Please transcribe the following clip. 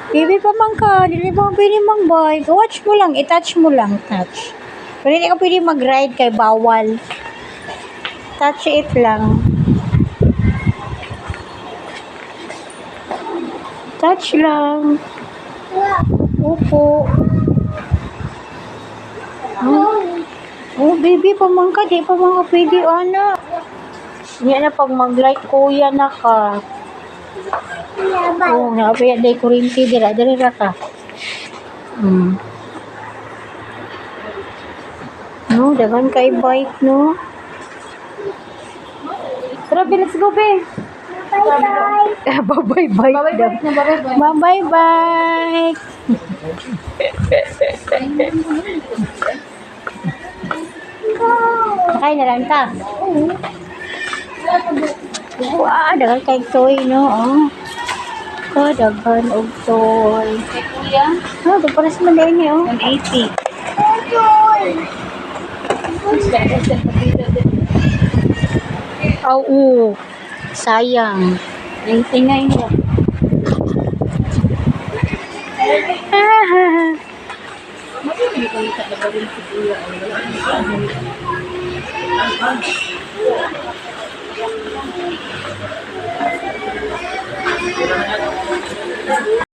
Baby pa man ka, dili mo pwede mag-bike. Watch mo lang, i-touch mo lang, touch. Pero hindi ka pwede mag-ride kay bawal. Touch it lang. Touch lang. Opo. Oh, baby pa man ka, di pa man ka pwede, anak. Yan na pag mag-like kuya na ka. Oo, nakapaya day kurinti dira ka. No, dagan kay bike no. Tara, let's go be. Bye-bye. Bye-bye. Bye-bye. Sakay na lang ka. Wah, dagan kay toy no. Oh. Daghan og toy. Kay kuya, Ito para sa manday niyo. 180. Oo. Sayang. 99 lang. Hindi ko na ba rin si kuya.